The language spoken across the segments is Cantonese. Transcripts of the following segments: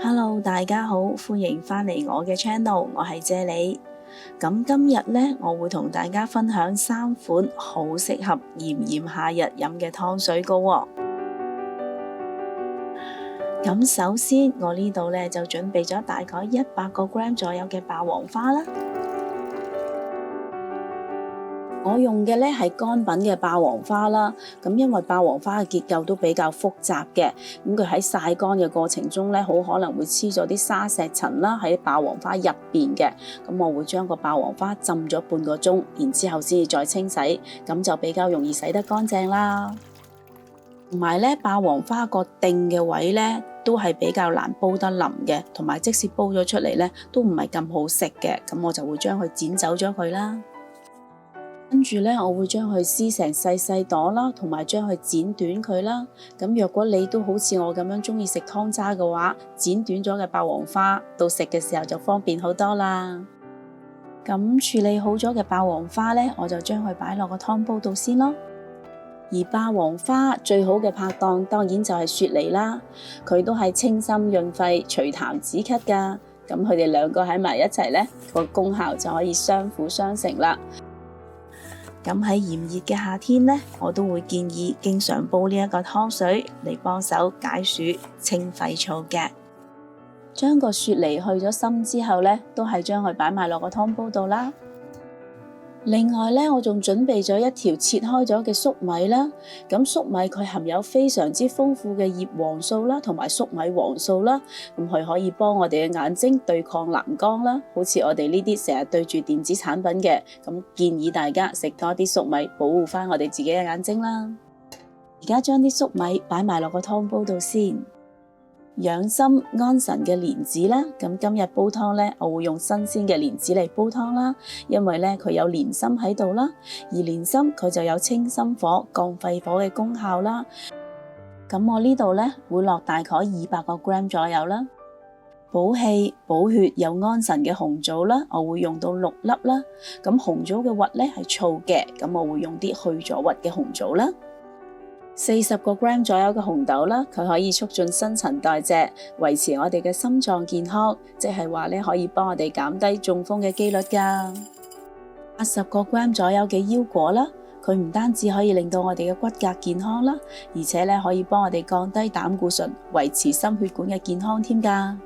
Hello，大家好，歡迎返嚟我嘅 channel，我係謝你。咁今日呢，我會同大家分享3款好適合炎炎夏日飲嘅湯水糕喎。咁首先，我呢度呢就準備咗大概100個 gram 左右嘅霸王花啦。我用嘅呢係乾品嘅霸王花啦，咁因為霸王花嘅結構都比較複雜嘅，咁佢喺曬乾嘅過程中呢，好可能會黐咗啲沙石層啦喺霸王花入邊嘅，咁我會將個霸王花浸咗半個鐘，然之後先至再清洗，咁就比較容易洗得乾淨啦。同埋呢，霸王花個定嘅位呢，都係比較難煲得腍嘅，同埋即使煲咗出嚟呢，都唔係咁好食嘅，咁我就會將佢剪走咗佢啦。跟住呢，我會將佢撕成細細朵啦，同埋將佢剪短佢啦。咁若果你都好似我咁樣鍾意食湯渣嘅話，剪短咗嘅霸王花到食嘅時候就方便好多啦。咁處理好咗嘅霸王花呢，我就將佢擺落個湯煲度先咯。而霸王花最好嘅拍檔當然就係雪梨啦，佢都係清心潤肺、除痰止咳㗎。咁佢哋兩個喺埋一齊呢，個功效就可以相輔相成啦。咁喺炎熱嘅夏天呢，我都會建議經常煲呢一個湯水嚟幫手解暑清肺燥嘅。將個雪梨去咗芯之後呢，都係將佢擺埋落個湯煲度啦。另外呢，我仲準備咗一條切開咗嘅粟米啦。咁粟米佢含有非常之豐富嘅葉黃素啦，同埋粟米黃素啦。咁佢可以幫我哋嘅眼睛對抗藍光啦。好似我哋呢啲成日對住電子產品嘅，咁建議大家食多啲粟米，保護翻我哋自己嘅眼睛啦。而家將啲粟米擺埋落個湯煲度先。養心安神嘅蓮子啦，咁今日煲湯呢，我會用新鮮嘅蓮子嚟煲湯啦，因為呢，佢有蓮心喺度啦，而蓮心佢就有清心火、降肺火嘅功效啦。咁我呢度呢，會落大概200個 gram 左右啦。補氣補血又安神嘅紅棗啦，我會用到6粒啦。咁紅棗嘅核呢係燥嘅，咁我會用啲去咗核嘅紅棗啦。40個 gram 左右嘅紅豆啦，佢可以促進新陳代謝，維持我哋嘅心臟健康，即係話咧可以幫我哋減低中風嘅機率噶。80個 gram 左右嘅腰果啦，佢唔單止可以令到我哋嘅骨骼健康啦，而且咧可以幫我哋降低膽固醇，維持心血管嘅健康添噶。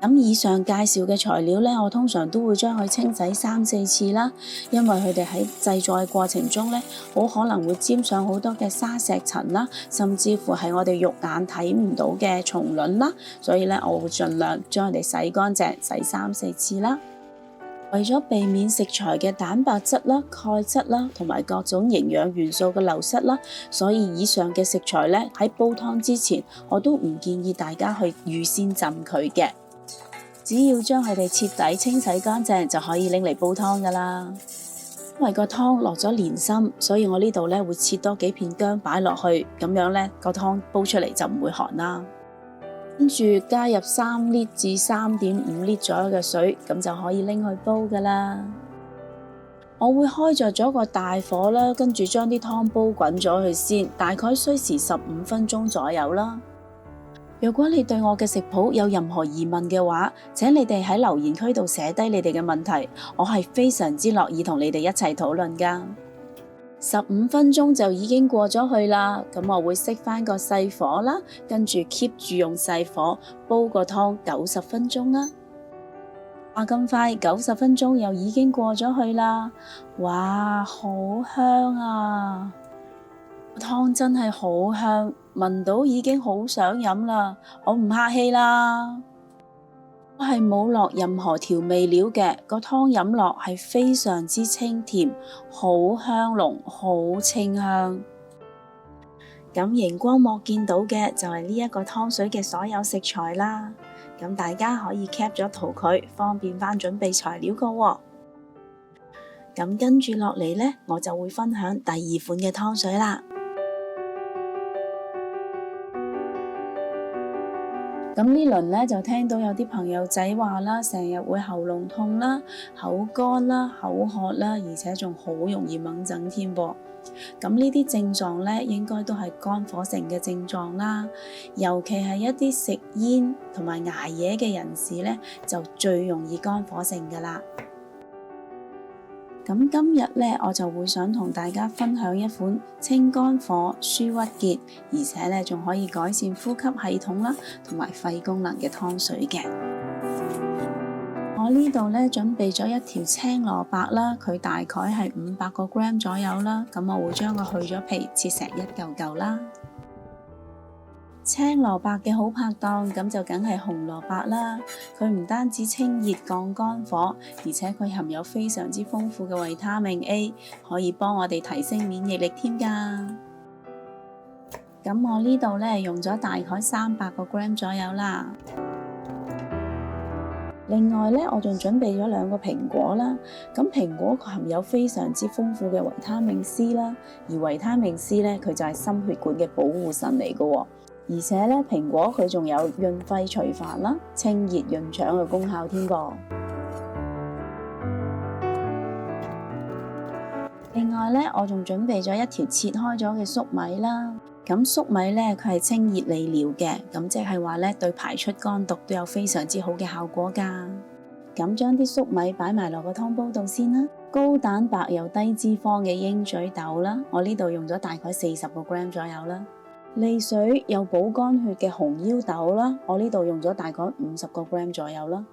咁以上介紹嘅材料呢，我通常都會將佢清洗3、4次啦，因為佢哋喺製作嘅過程中呢，好可能會沾上好多嘅沙石層啦，甚至乎係我哋肉眼睇唔到嘅蟲卵啦，所以呢，我會盡量將佢哋洗乾淨，洗3、4次啦。為咗避免食材嘅蛋白質啦、鈣質啦，同埋各種營養元素嘅流失啦，所以以上嘅食材呢，喺煲湯之前，我都唔建議大家去預先浸佢嘅。只要將佢哋徹底清洗乾淨就可以拎嚟煲湯噶啦。因為個湯落咗蓮心，所以我呢度咧會切多幾片薑擺落去，咁樣咧個湯煲出嚟就唔會寒啦。跟住加入3升至3.5升左右嘅水，咁就可以拎去煲噶啦。我會開着咗個大火啦，跟住將啲湯煲滾咗去先，大概需時15分鐘左右啦。如果你對我嘅食譜有任何疑問嘅話，請你哋喺留言區度寫低你哋嘅問題，我係非常之樂意同你哋一齊討論㗎。15分鐘就已經過咗去啦，咁我會熄返個細火啦，跟住 keep 住用細火煲個湯90分鐘啦。話咁快90分鐘又已經過咗去啦，哇，好香啊！湯真係好香，聞到已經好想飲啦，我唔客氣啦。我係冇落任何調味料嘅，個湯飲落係非常之清甜，好香濃，好清香。咁熒光幕見到嘅就係呢一個湯水嘅所有食材啦，咁大家可以 cap 咗圖佢，方便翻準備材料個喎。咁跟住落嚟呢，我就會分享第2款嘅湯水啦。咁呢輪咧就聽到有啲朋友仔話啦，成日會喉嚨痛啦、口乾啦、口渴啦，而且仲好容易猛疹添噃。咁呢啲症狀咧，應該都係肝火盛嘅症狀啦。尤其係一啲食煙同埋捱夜嘅人士咧，就最容易肝火盛噶啦。咁今日咧，我就會想同大家分享一款清肝火、舒鬱結，而且咧仲可以改善呼吸系統啦，同埋肺功能嘅湯水嘅。我呢度咧準備咗一條青蘿蔔啦，佢大概係500個 gram 左右啦。咁我會將佢去咗皮，切成一嚿嚿啦。青蘿蔔嘅好拍檔，咁就梗係紅蘿蔔啦。佢唔單止清熱降肝火，而且佢含有非常之豐富嘅維他命 A， 可以幫我哋提升免疫力添噶。咁我呢度咧用咗大概300個 gram 左右啦。另外咧，我仲準備咗2個蘋果啦。咁蘋果佢含有非常之豐富嘅維他命 C 啦，而維他命 C 咧佢就係心血管嘅保護神嚟噶。而且咧，蘋果佢仲有潤肺除煩啦、清熱潤腸嘅功效添噃。另外咧，我仲準備咗一條切開咗嘅粟米啦。咁粟米咧，佢係清熱利尿嘅，咁即係話咧對排出肝毒都有非常之好嘅效果噶。咁將啲粟米擺埋落個湯煲度先啦。高蛋白又低脂肪嘅鷹嘴豆啦，我呢度用咗大概40個 gram 左右啦。利水又補肝血嘅紅腰豆啦，我呢度用咗大概50個 gram 左右啦。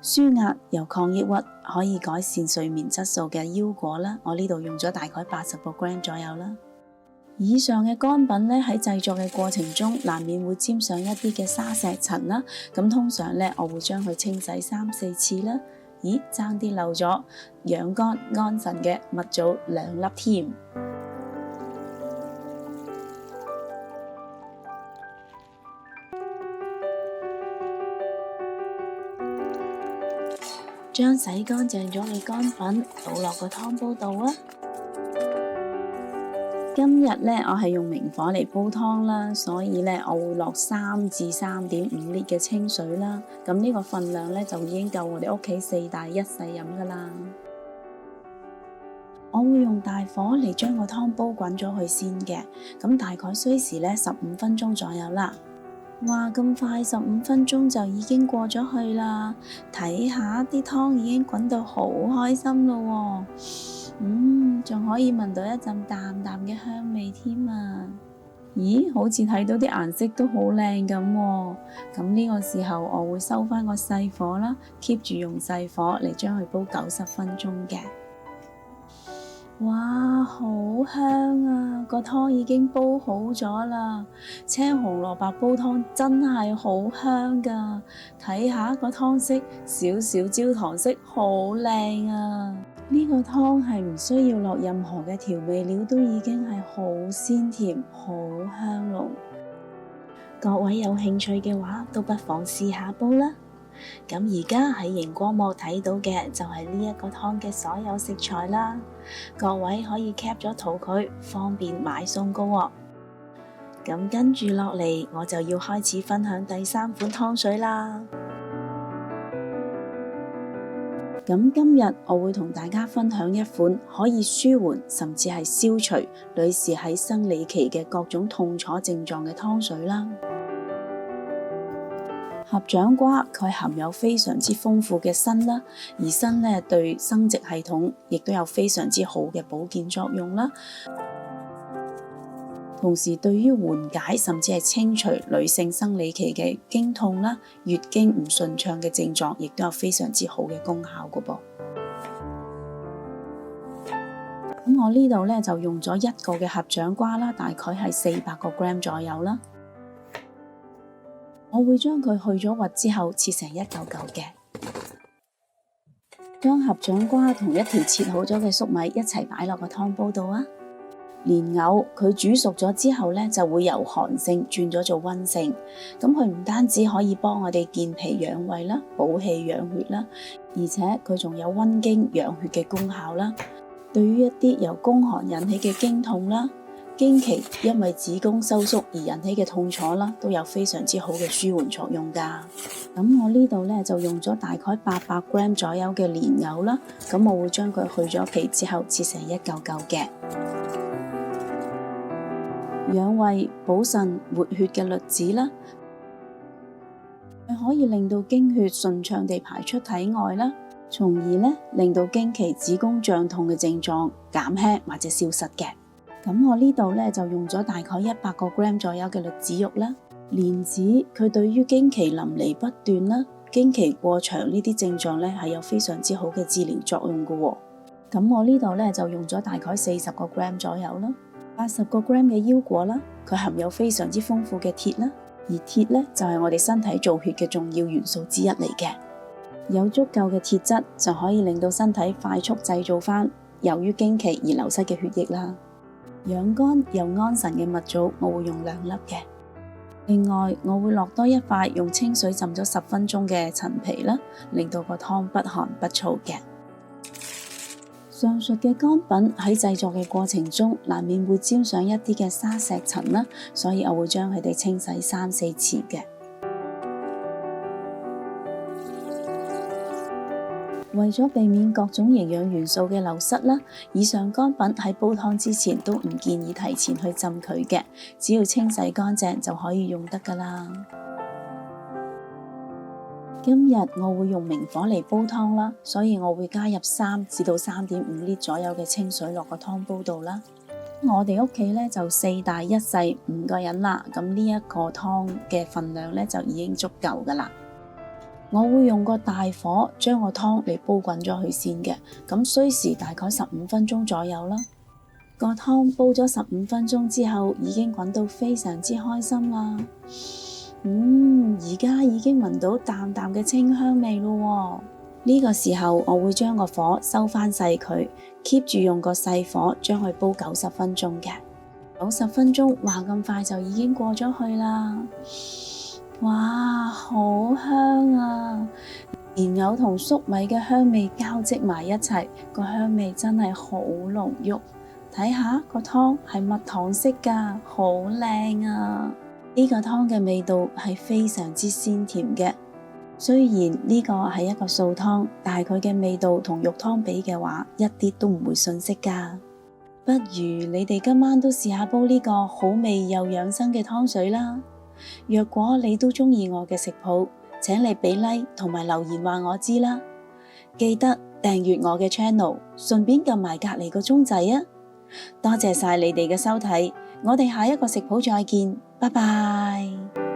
舒壓又抗抑鬱，可以改善睡眠質素嘅腰果啦，我呢度用咗大概80個 gram 左右啦。以上嘅乾品咧喺製作嘅過程中，難免會沾上一啲嘅沙石塵啦。咁通常咧，我會將佢清洗3-4次啦。咦，爭啲漏咗養肝安神嘅蜜棗2粒添。將洗乾淨咗嘅乾品倒落個湯煲度啊！今日咧，我係用明火嚟煲湯啦，所以咧我會落3至3.5 litre嘅清水啦。咁呢個份量咧就已經夠我哋屋企4大1細飲噶啦。我會用大火嚟將個湯煲滾咗佢先嘅，咁大概需時咧15分鐘左右啦。哇，咁快15分鐘就已經過咗去啦！睇下啲湯已經滾到好開心咯喎，仲可以聞到一陣淡淡嘅香味添啊！咦，好似睇到啲顏色都好靚咁喎。咁呢個時候我會收返個細火啦，keep 住用細火嚟將佢煲90分鐘嘅。哇，好香啊！個湯已經煲好咗啦。青紅蘿蔔煲湯真係好香噶，睇下個湯色，少少焦糖色，好靚啊！呢個湯係唔需要落任何嘅調味料，都已經係好鮮甜、好香濃。各位有興趣嘅話，都不妨試下煲啦。咁而家喺熒光幕睇到嘅就係呢一個湯嘅所有食材啦，各位可以 cap 咗圖佢，方便買餸噶喎。咁跟住落嚟，我就要開始分享第3款湯水啦。咁今日我會同大家分享一款可以舒緩甚至係消除女士喺生理期嘅各種痛楚症狀嘅湯水啦。合掌瓜佢含有非常之豐富嘅鋅啦，而鋅咧對生殖系統亦都有非常之好嘅保健作用啦。同時對於緩解甚至係清除女性生理期嘅經痛啦、月經唔順暢嘅症狀，亦都有非常之好嘅功效噶噃。咁我呢度咧就用咗1個嘅合掌瓜啦，大概係400個 gram 左右啦。我會將佢去咗核之後切成一嚿嚿嘅，將合掌瓜同一條切好咗嘅粟米一齊擺落個湯煲度啊。蓮藕佢煮熟咗之後咧，就會由寒性轉咗做溫性，咁佢唔單止可以幫我哋健脾養胃啦、補氣養血啦，而且佢仲有溫經養血嘅功效啦。對於一啲由宮寒引起嘅經痛啦、經期因為子宮收縮而引起嘅痛楚啦，都有非常之好嘅舒緩作用㗎。咁我呢度咧就用咗大概800g 左右嘅蓮藕啦，咁我會將佢去咗皮之後切成一嚿嚿嘅。養胃補腎活血嘅栗子啦，佢可以令到經血順暢地排出體外啦，從而咧令到經期子宮脹痛嘅症狀減輕或者消失嘅。咁我呢度咧就用咗大概100g 左右嘅栗子肉啦。蓮子佢對於經期淋漓不斷啦、經期過長呢啲症狀咧係有非常之好嘅治療作用嘅喎。咁我呢度咧就用咗大概40g 左右啦。80g 嘅腰果啦，佢含有非常之豐富嘅鐵啦，而鐵咧就係我哋身體造血嘅重要元素之一嚟嘅。有足夠嘅鐵質就可以令到身體快速製造翻由於經期而流失嘅血液啦。養肝又安神嘅蜜棗，我會用2粒嘅。另外，我會落多一塊用清水浸咗10分鐘嘅陳皮啦，令到個湯不寒不燥嘅。上述嘅乾品喺製作嘅過程中，難免會沾上一啲嘅沙石塵啦，所以我會將佢哋清洗3-4次嘅。為咗避免各種營養元素嘅流失啦，以上乾品喺煲湯之前都唔建議提前去浸佢嘅，只要清洗乾淨就可以用得㗎啦。今日我會用明火嚟煲湯啦，所以我會加入3至到3.5 litres左右嘅清水落個湯煲度啦。我哋屋企咧就4大1細5個人啦，咁呢一個湯嘅份量咧就已經足夠㗎啦。我會用個大火將個湯嚟煲滾咗佢先嘅，咁需時大概15分鐘左右啦。個湯煲咗15分鐘之後，已經滾到非常之開心啦。而家已經聞到淡淡嘅清香味咯。呢個時候我會將個火收翻細佢 ，keep 住用個細火將佢煲90分鐘嘅。90分鐘話咁快就已經過咗去啦。哇，好香啊！蓮藕同粟米嘅香味交織埋一齊，個香味真係好濃郁。睇下個湯係蜜糖色㗎，好靚啊！呢個湯嘅味道係非常之鮮甜嘅。雖然呢個係一個素湯，但係佢嘅味道同肉湯比嘅話，一啲都唔會遜色㗎。不如你哋今晚都試下煲呢個好味又養生嘅湯水啦。若果你都鍾意我嘅食譜，請你俾 like 同埋留言話我知啦。記得訂閱我嘅 channel， 順便撳埋隔離個鐘仔啊！多謝晒你哋嘅收睇，我哋下一個食譜再見，拜拜。